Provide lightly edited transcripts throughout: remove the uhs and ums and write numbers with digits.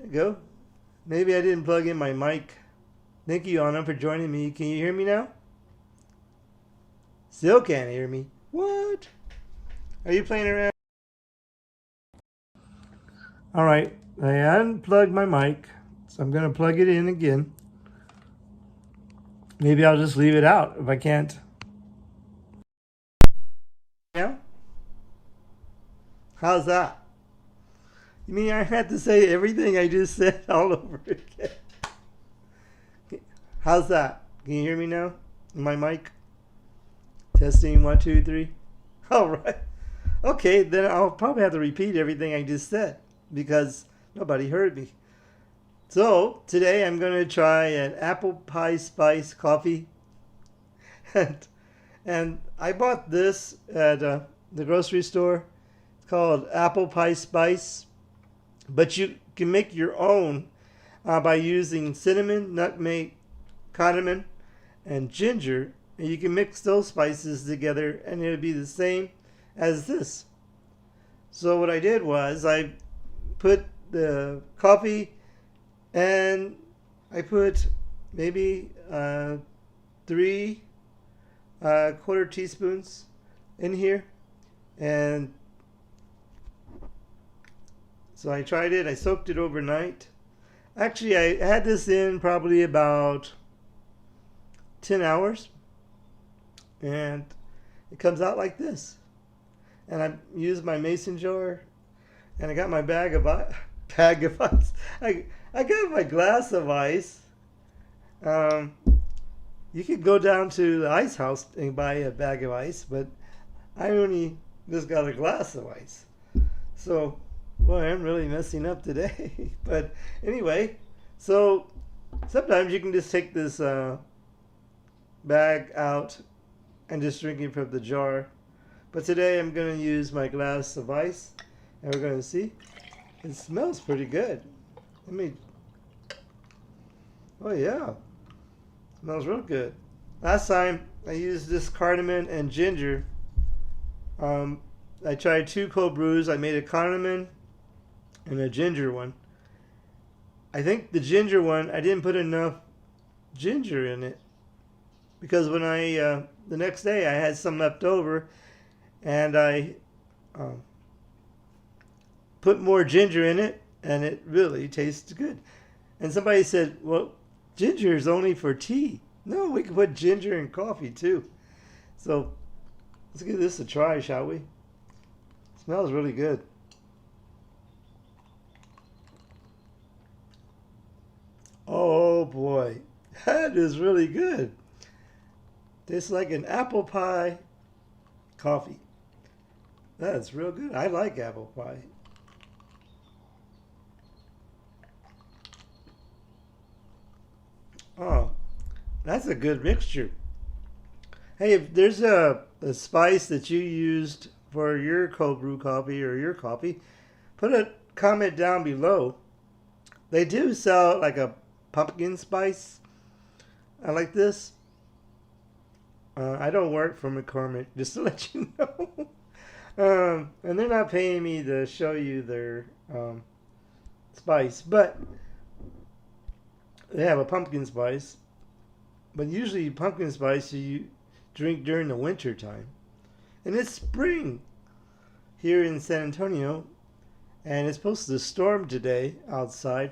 you go. Maybe I didn't plug in my mic. Thank you, Anna, for joining me. Can you hear me now? Still can't hear me. What? Are you playing around? All right. I unplugged my mic, so I'm going to plug it in again. Maybe I'll just leave it out if I can't. Yeah? How's that? You mean I had to say everything I just said all over again? How's that? Can you hear me now? My mic? Testing 1, 2, 3. All right. Okay, then I'll probably have to repeat everything I just said because nobody heard me. So today I'm going to try an apple pie spice coffee. and I bought this at the grocery store. It's called apple pie spice. But you can make your own by using cinnamon, nutmeg, cardamom, and ginger. And you can mix those spices together and it'll be the same as this. So what I did was I put the coffee and I put maybe 3 quarter teaspoons in here. And so I tried it. I soaked it overnight. Actually, I had this in probably about 10 hours. And it comes out like this. And I used my mason jar. And I got my bag of ice. I got my glass of ice. You could go down to the ice house and buy a bag of ice. But I only just got a glass of ice. So... boy, I'm really messing up today. But anyway, so sometimes you can just take this bag out and just drink it from the jar. But today I'm going to use my glass of ice. And we're going to see. It smells pretty good. Let me... oh yeah. Smells real good. Last time I used this cardamom and ginger. I tried 2 cold brews. I made a cardamom and a ginger one. I think the ginger one, I didn't put enough ginger in it because when I the next day I had some left over and I put more ginger in it and it really tastes good. And somebody said, well, ginger is only for tea. No, we can put ginger in coffee too. So let's give this a try, shall we? It smells really good. Oh boy, that is really good. Tastes like an apple pie coffee. That's real good. I like apple pie. Oh, that's a good mixture. Hey, if there's a spice that you used for your cold brew coffee or your coffee, put a comment down below. They do sell like a pumpkin spice. I like this. I don't work for McCormick, just to let you know. And they're not paying me to show you their spice, but they have a pumpkin spice. But usually pumpkin spice you drink during the winter time. And it's spring here in San Antonio. And it's supposed to storm today outside.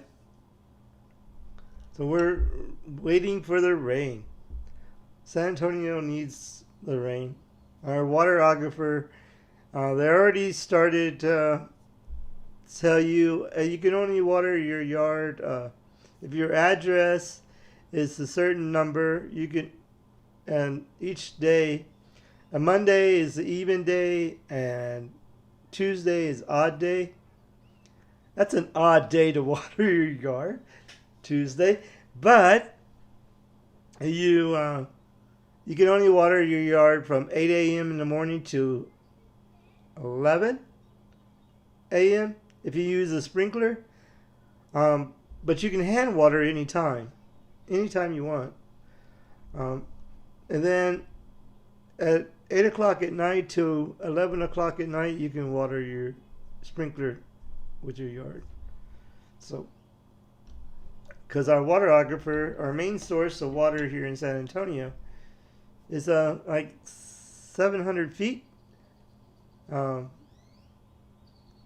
So we're waiting for the rain. San Antonio needs the rain. Our waterographer, they already started to tell you you can only water your yard if your address is a certain number. You can, and each day, a Monday is the even day, and Tuesday is odd day. That's an odd day to water your yard, Tuesday. But you can only water your yard from 8 a.m. in the morning to 11 a.m. if you use a sprinkler. But you can hand water anytime you want. And then at 8 o'clock at night to 11 o'clock at night, you can water your sprinkler with your yard. So because our water aquifer, our main source of water here in San Antonio, is like 700 feet, um,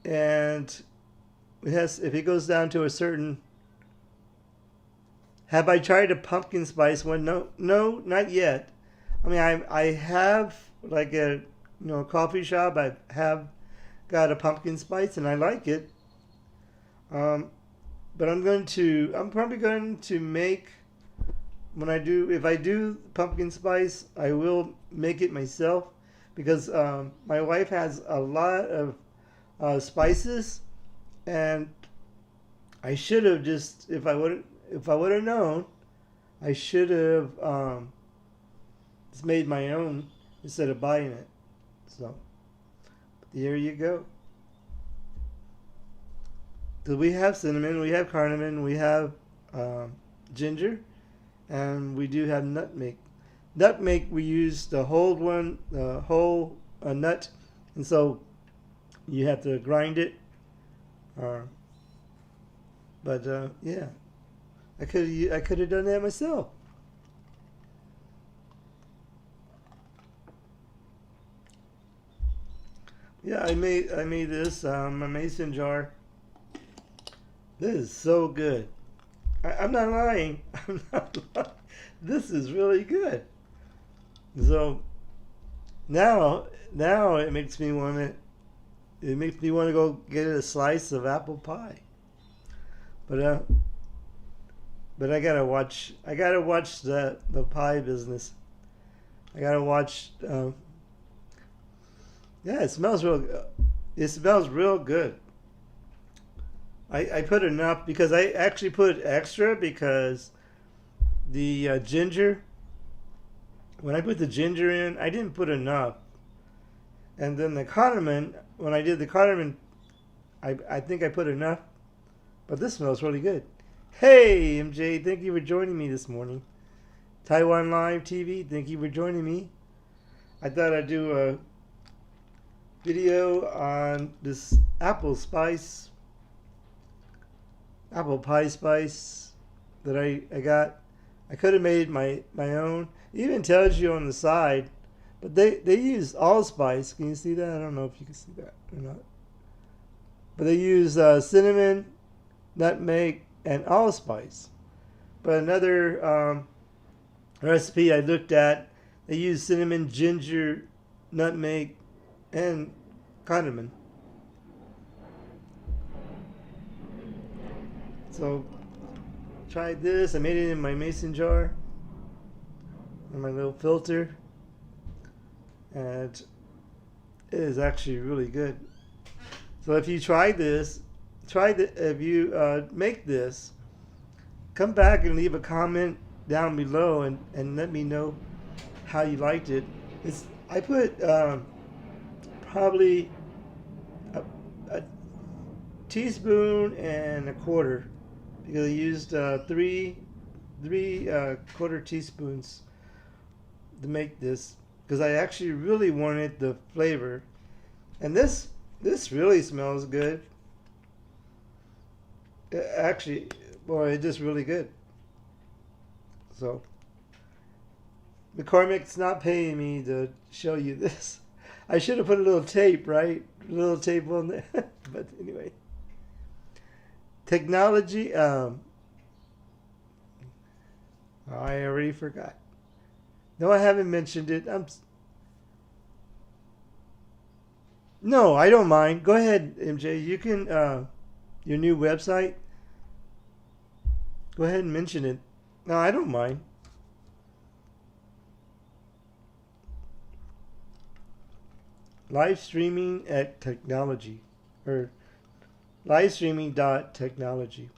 and it has, if it goes down to a certain. Have I tried a pumpkin spice one? No, no, not yet. I mean, I have like a coffee shop. I have got a pumpkin spice and I like it. Um, but I'm probably going to make, when I do, if I do pumpkin spice, I will make it myself because my wife has a lot of spices, and I should have just, if I would have known, I should have just made my own instead of buying it. So there you go. So we have cinnamon, we have cardamom, we have ginger, and we do have nutmeg. Nutmeg, we use the whole one, the whole nut, and so you have to grind it. Uh, but yeah, I could have done that myself. Yeah, I made this a mason jar. This is so good. I'm not lying. I'm not lying. This is really good. So now it makes me want to. It makes me want to go get a slice of apple pie. But but I gotta watch. I gotta watch the pie business. I gotta watch. Yeah, it smells real. It smells real good. I put enough because I actually put extra because the ginger. When I put the ginger in, I didn't put enough. And then the cardamom, when I did the cardamom, I think I put enough. But this smells really good. Hey, MJ, thank you for joining me this morning. Taiwan Live TV, thank you for joining me. I thought I'd do a video on this apple pie spice that I got. I could have made my own. It even tells you on the side, but they use allspice. Can you see that? I don't know if you can see that or not. But they use cinnamon, nutmeg, and allspice. But another recipe I looked at, they use cinnamon, ginger, nutmeg, and cardamom. So tried this. I made it in my mason jar and my little filter, and it is actually really good. So if you try this, if you make this, come back and leave a comment down below and let me know how you liked it. I put probably a teaspoon and a quarter because I used three quarter teaspoons to make this because I actually really wanted the flavor, and this really smells good. Actually, boy, it's just really good. So McCormick's not paying me to show you this. I should have put a little tape, right? A little tape on there. But anyway, technology. I already forgot. No, I haven't mentioned it. No, I don't mind. Go ahead, MJ. You can your new website. Go ahead and mention it. No, I don't mind. Live streaming at technology, or live streaming dot technology.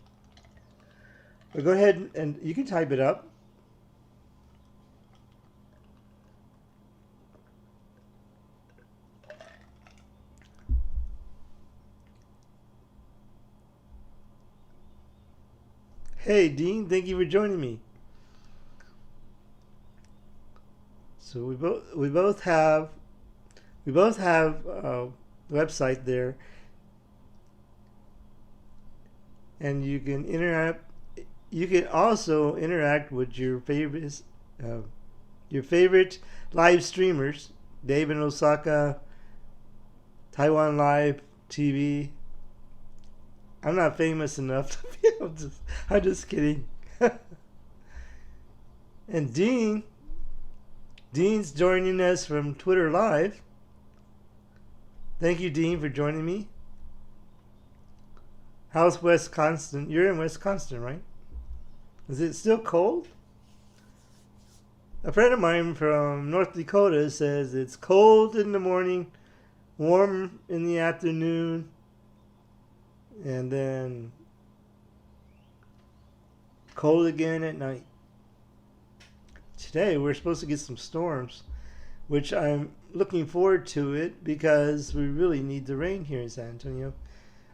But go ahead and you can type it up. Hey Dean, thank you for joining me. So we both have a website there, and you can you can also interact with your favorite live streamers, Dave in Osaka, Taiwan Live TV. I'm not famous enough to be able to. I'm just kidding. And Dean's joining us from Twitter Live. Thank you, Dean, for joining me. How's Wisconsin? You're in Wisconsin, right? Is it still cold? A friend of mine from North Dakota says it's cold in the morning, warm in the afternoon, and then cold again at night. Today we're supposed to get some storms, which I'm looking forward to it because we really need the rain here in San Antonio.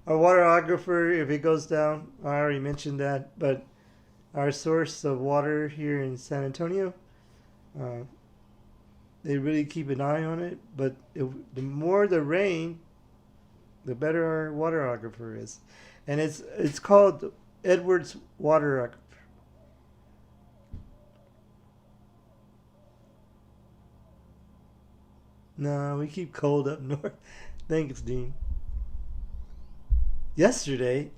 Our waterographer, if it goes down, I already mentioned that, but our source of water here in San Antonio, they really keep an eye on it. But the more the rain, the better our waterographer is, and it's called Edwards Waterographer. No, we keep cold up north. Thanks, Dean. Yesterday,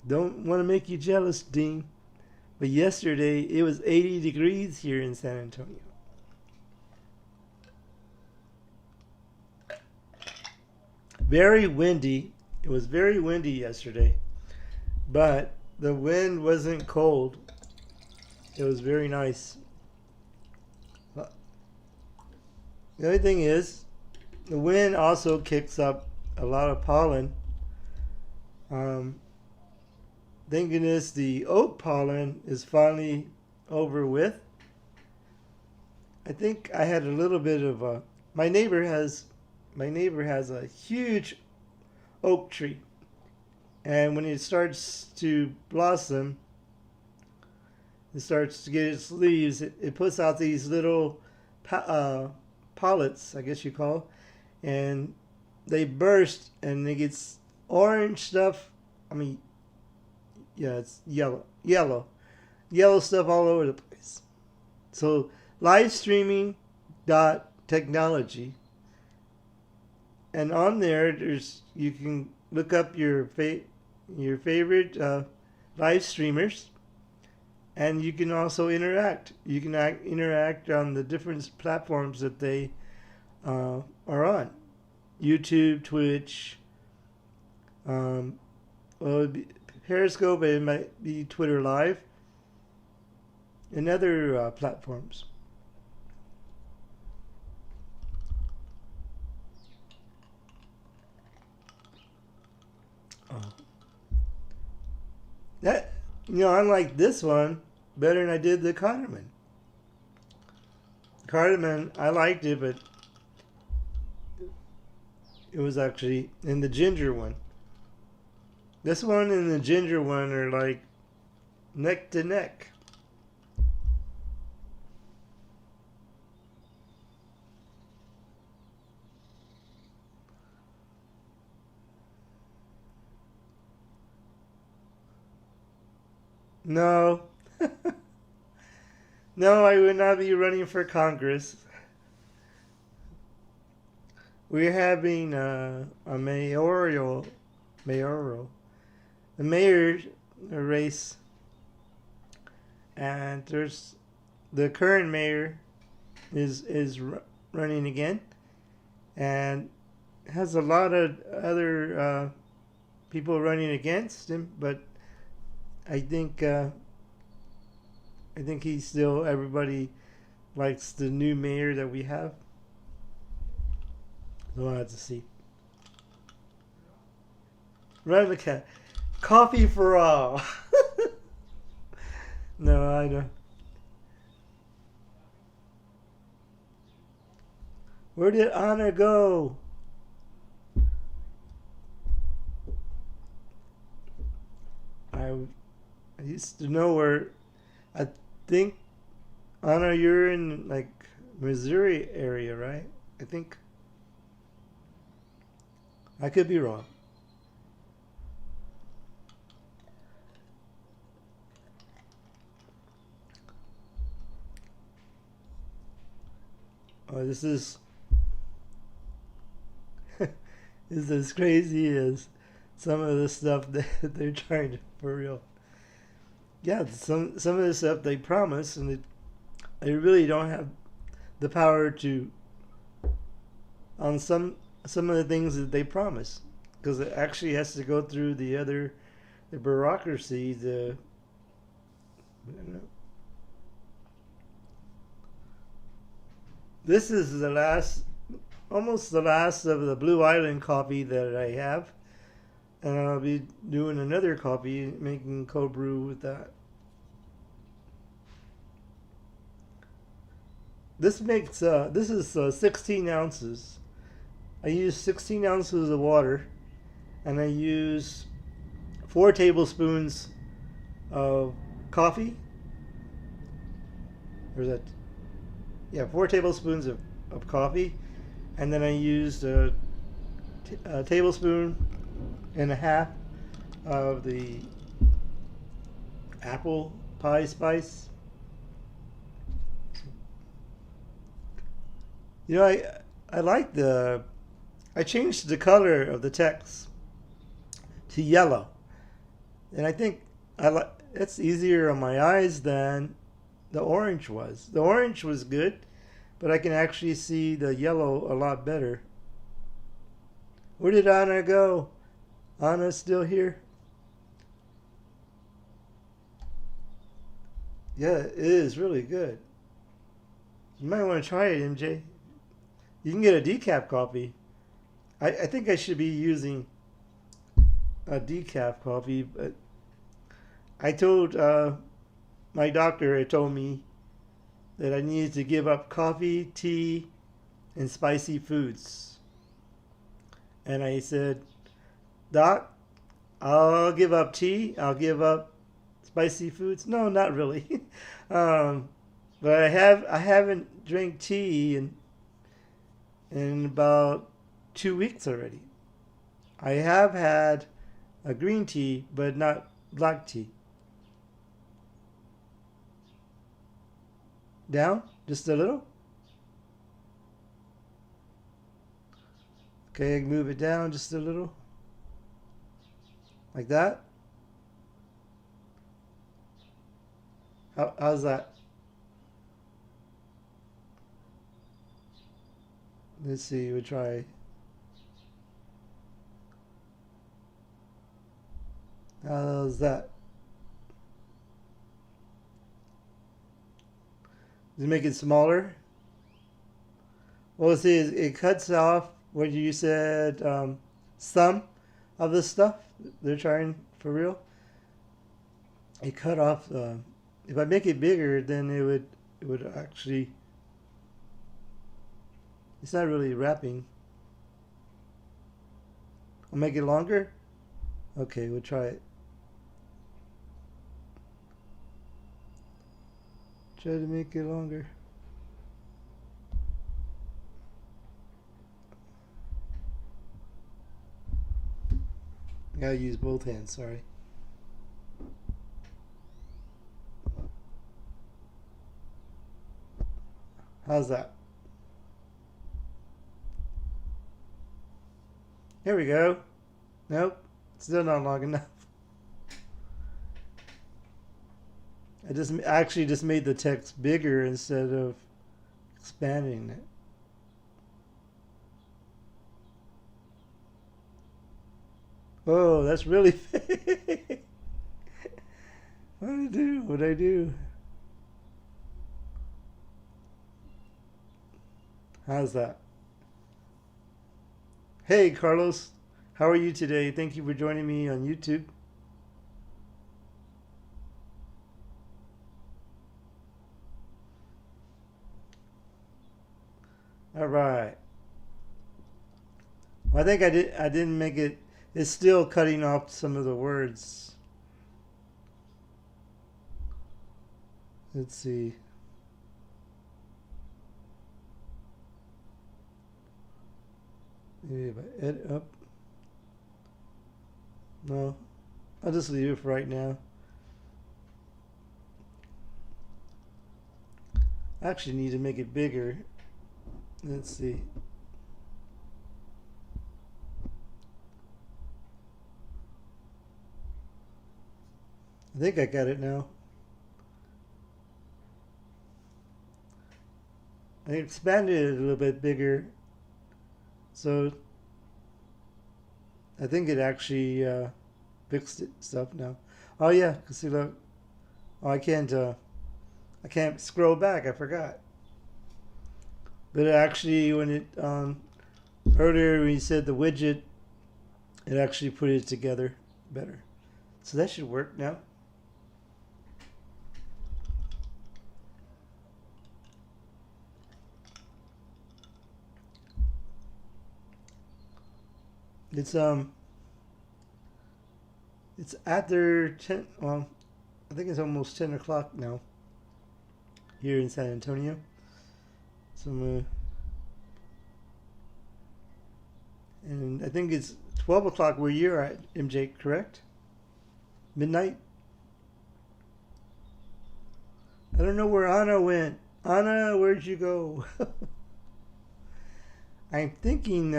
don't want to make you jealous, Dean, but yesterday it was 80 degrees here in San Antonio. Very windy. It was very windy yesterday, but the wind wasn't cold. It was very nice. The only thing is, the wind also kicks up a lot of pollen. Thank goodness the oak pollen is finally over with. I think I had a little bit of a. My neighbor has a huge oak tree, and when it starts to blossom, it starts to get its leaves. It puts out these little pollets, I guess you call, and they burst and it gets orange stuff. I mean, yeah, it's yellow stuff all over the place. So live streaming dot technology, and on there you can look up your favorite live streamers, and you can also interact. You can interact on the different platforms that they are on. YouTube, Twitch, Periscope, it might be Twitter Live, and other platforms. That, I like this one better than I did the cardamom. Cardamom, I liked it, but it was actually in the ginger one. This one and the ginger one are like neck to neck. No. No, I would not be running for Congress. We're having a mayor race, and there's the current mayor is running again, and has a lot of other people running against him, but I think he's still, everybody likes the new mayor that we have. So we'll have to see. Run the cat. Coffee for all. No, I know. Where did Anna go? I used to know where. I think, Anna, you're in like Missouri area, right? I think. I could be wrong. This is is as crazy as some of the stuff that they're trying to for real. Yeah, some of the stuff they promise, and they really don't have the power to on some of the things that they promise, because it actually has to go through the bureaucracy. This is the last, almost the last of the Blue Island coffee that I have, and I'll be doing another coffee, making cold brew with that. This is 16 ounces. I use 16 ounces of water, and I use 4 tablespoons of coffee. Or is that? Yeah, 4 tablespoons of coffee, and then I used a tablespoon and a half of the apple pie spice. You know, I like I changed the color of the text to yellow, and I think it's easier on my eyes than the orange was. The orange was good, but I can actually see the yellow a lot better. Where did Anna go? Anna's still here? Yeah, it is really good. You might want to try it, MJ. You can get a decaf coffee. I think I should be using a decaf coffee, but I told my doctor had told me that I needed to give up coffee, tea, and spicy foods. And I said, Doc, I'll give up tea, I'll give up spicy foods. No, not really. But I haven't drank tea in about 2 weeks already. I have had a green tea, but not black tea. Down? Just a little? Okay, move it down just a little. Like that? How's that? Let's see, we'll try. How's that? Does it make it smaller? Well, see, it cuts off what you said, some of the stuff they're trying for real. It cut off. If I make it bigger, then it would actually. It's not really wrapping. I'll make it longer. Okay, we'll try it. Try to make it longer. I gotta use both hands, sorry. How's that? Here we go. Nope, still not long enough. I actually just made the text bigger instead of expanding it. Oh, that's really fake. What did I do? What did I do? How's that? Hey, Carlos. How are you today? Thank you for joining me on YouTube. All right. Well, I think I didn't make it. It's still cutting off some of the words. Let's see. Maybe if I edit up. No. I'll just leave it for right now. I actually need to make it bigger. Let's see. I think I got it now. I expanded it a little bit bigger, so I think it actually fixed it stuff now. Oh yeah, see look. Oh, I can't scroll back. I forgot. But it actually, when it earlier when you said the widget, it actually put it together better. So that should work now. It's it's after 10. Well, I think it's almost 10 o'clock now here in San Antonio. So and I think it's 12 o'clock where you're at, MJ. Correct? Midnight. I don't know where Anna went. Anna, where'd you go? I'm thinking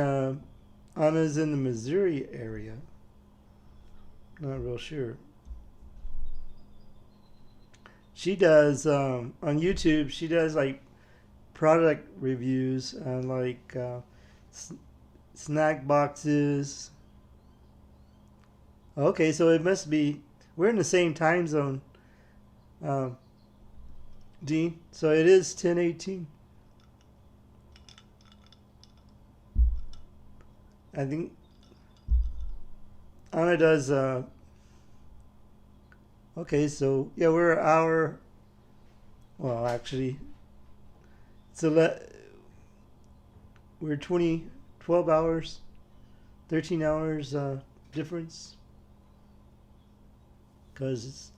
Anna's in the Missouri area. Not real sure. She does on YouTube. She does like product reviews and like snack boxes. Okay, so it must be we're in the same time zone, um, Dean. So it is 10:18. I think Anna does. Okay, so yeah, we're an hour. Well, actually, it's we're 12 hours, 13 hours difference because it's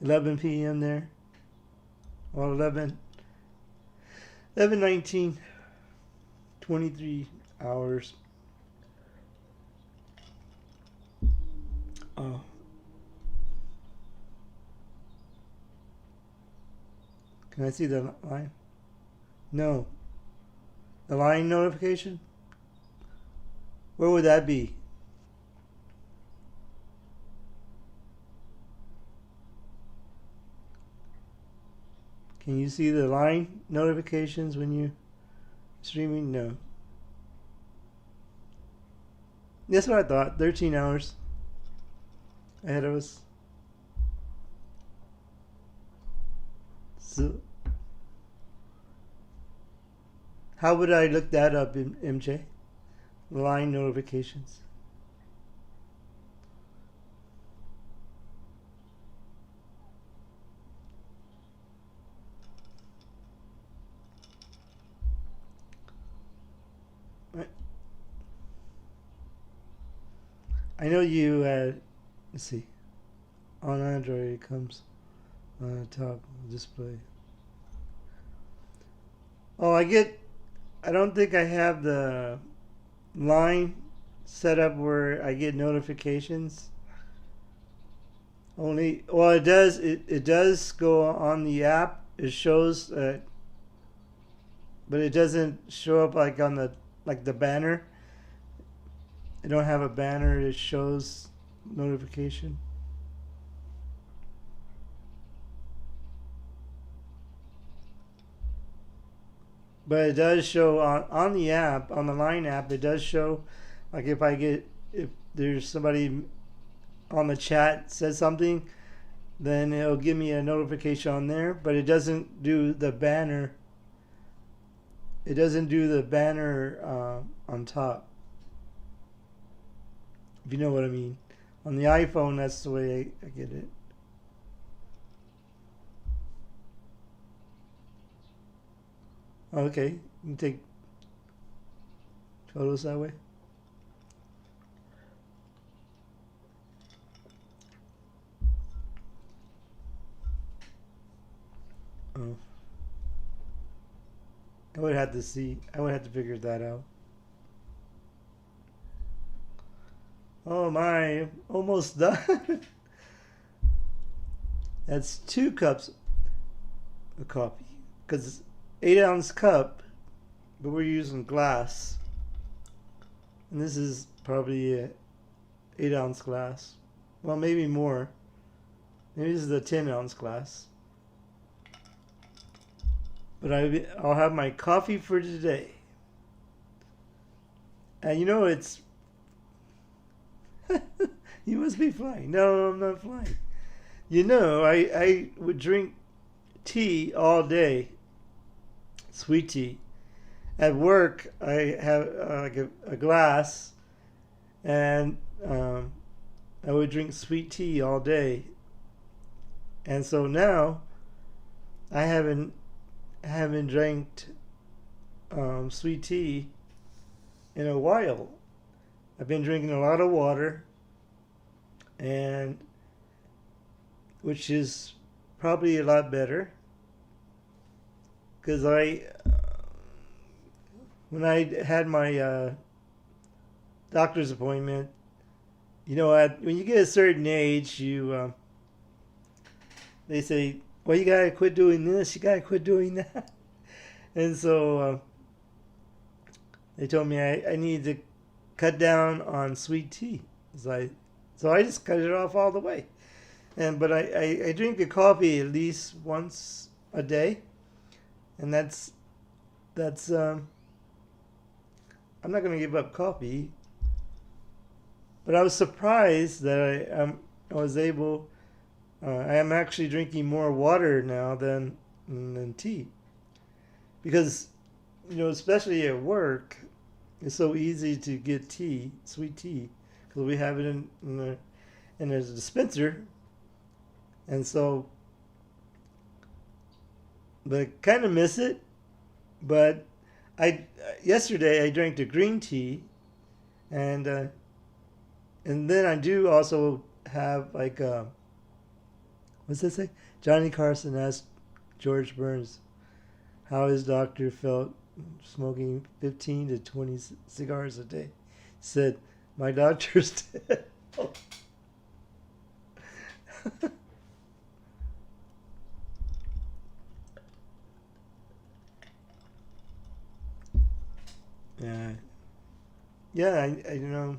11 p.m. there. Well, 11:19, 23 hours. Oh, can I see the line? No. The line notification? Where would that be? Can you see the line notifications when you streaming? No. That's what I thought. 13 hours ahead of us. So, how would I look that up, MJ? Line notifications. I know you. Let's see. On Android, it comes on the top display. Oh, I don't think I have the line set up where I get notifications. Only, well, it does. It does go on the app. It shows, but it doesn't show up like on the banner. I don't have a banner. It shows notification. But it does show on the app, on the Line app. It does show, like if there's somebody on the chat says something, then it'll give me a notification on there. But it doesn't do the banner. It doesn't do the banner on top. If you know what I mean. On the iPhone, that's the way I get it. Okay, you can take photos that way. Oh, I would have to see. I would have to figure that out. Oh my, almost done. That's 2 cups of coffee. Because 8-ounce cup, but we're using glass. And this is probably a 8-ounce glass. Well, maybe more. Maybe this is a 10-ounce glass. But I'll have my coffee for today. And you know it's... You must be flying. No, I'm not flying. You know, I would drink tea all day. Sweet tea. At work, I have like a glass, and I would drink sweet tea all day. And so now, I haven't drank sweet tea in a while. I've been drinking a lot of water, and which is probably a lot better, because when I had my doctor's appointment, you know, when you get a certain age, they say, well, you gotta quit doing this, you gotta quit doing that, and so they told me I need to cut down on sweet tea. So I just cut it off all the way. But I drink the coffee at least once a day, and that's I'm not gonna give up coffee. But I was surprised that I was able. I am actually drinking more water now than tea, because you know, especially at work, it's so easy to get tea, sweet tea, because we have it in a dispenser, and so. But I kind of miss it. But yesterday I drank the green tea, and then I do also have like what's that say? Johnny Carson asked George Burns how his doctor felt smoking 15 to 20 cigars a day. He said, "My doctor's dead." Yeah, yeah, I you know,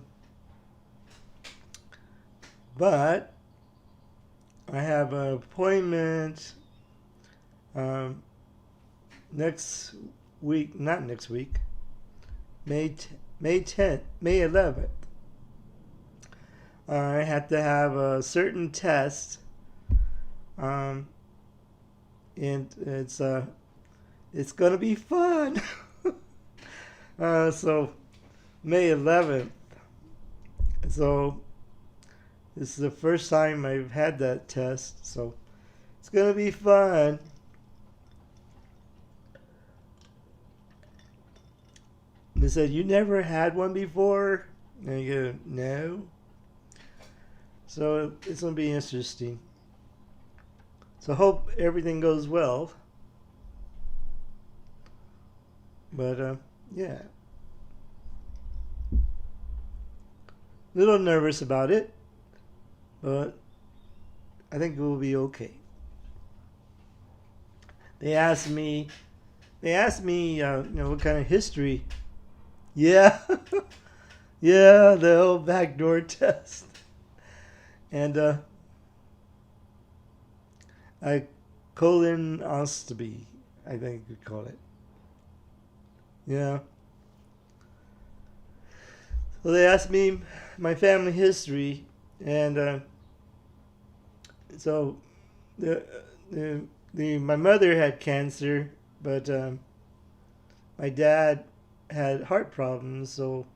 but I have an appointment um, next week, not next week, May 10th, May 11th. I have to have a certain test, and it's gonna be fun. So May 11th. So this is the first time I've had that test, so it's gonna be fun. They said, "You never had one before?" And I go, "No." So it's gonna be interesting. So hope everything goes well. But yeah. A little nervous about it, but I think it will be okay. They asked me, you know, what kind of history. Yeah, yeah, the old backdoor test, and a colonoscopy, I think we call it. Yeah. So they asked me my family history, and so my mother had cancer, but my dad had heart problems. So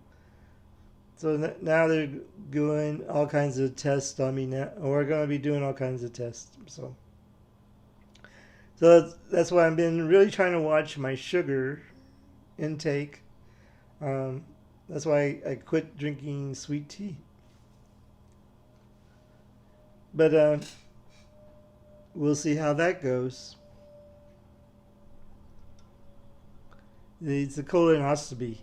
now they're doing all kinds of tests on me now, or we're going to be doing all kinds of tests. So that's why I've been really trying to watch my sugar intake. That's why I quit drinking sweet tea. But we'll see how that goes. It's a colonoscopy.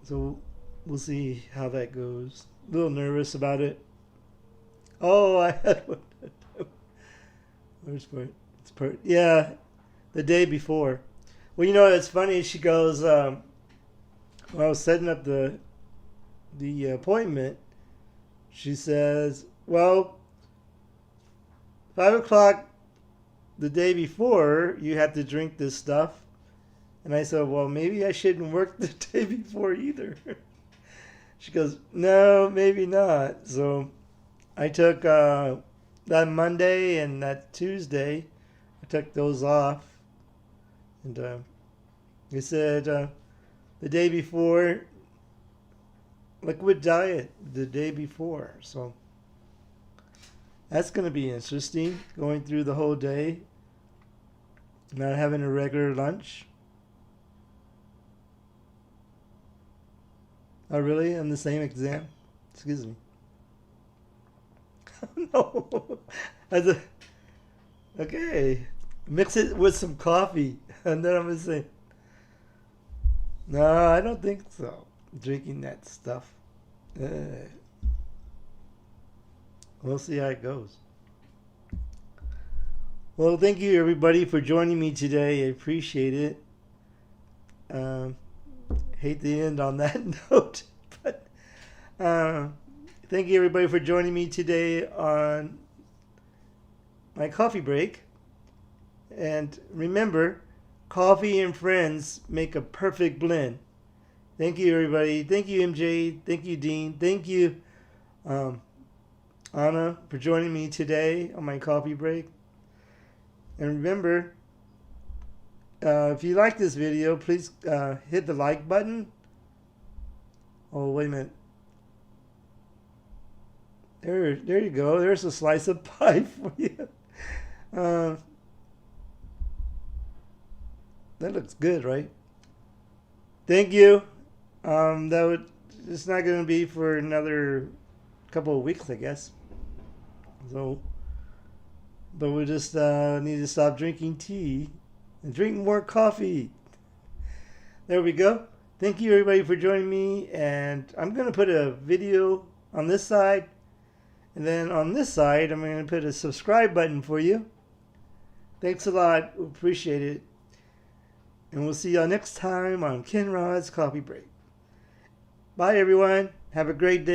So we'll see how that goes. A little nervous about it. Oh, I had one. Where's part? It's part. Yeah, the day before. Well, you know, it's funny. She goes, when I was setting up the appointment, she says, "Well, 5 o'clock the day before, you had to drink this stuff." And I said, "Well, maybe I shouldn't work the day before either." She goes, "No, maybe not." So I took that Monday and that Tuesday, I took those off. And they said the day before, liquid diet the day before. So that's going to be interesting, going through the whole day, not having a regular lunch. Oh, really? On the same exam? Excuse me. No. As a, okay. Mix it with some coffee. And then I'm going to say, no, I don't think so. Drinking that stuff. We'll see how it goes. Well, thank you everybody for joining me today. I appreciate it. Hate to end on that note, but thank you everybody for joining me today on my coffee break. And remember, coffee and friends make a perfect blend. Thank you everybody. Thank you MJ. Thank you Dean. Thank you Anna for joining me today on my coffee break. And remember, if you like this video, please hit the like button. Oh, wait a minute. There you go. There's a slice of pie for you. That looks good, right? Thank you. It's not going to be for another couple of weeks, I guess. So, but we just need to stop drinking tea and drink more coffee. There we go. Thank you everybody for joining me, and I'm going to put a video on this side, and then on this side I'm going to put a subscribe button for you. Thanks a lot. Appreciate it. And we'll see y'all next time on Ken Rod's Coffee Break. Bye everyone. Have a great day.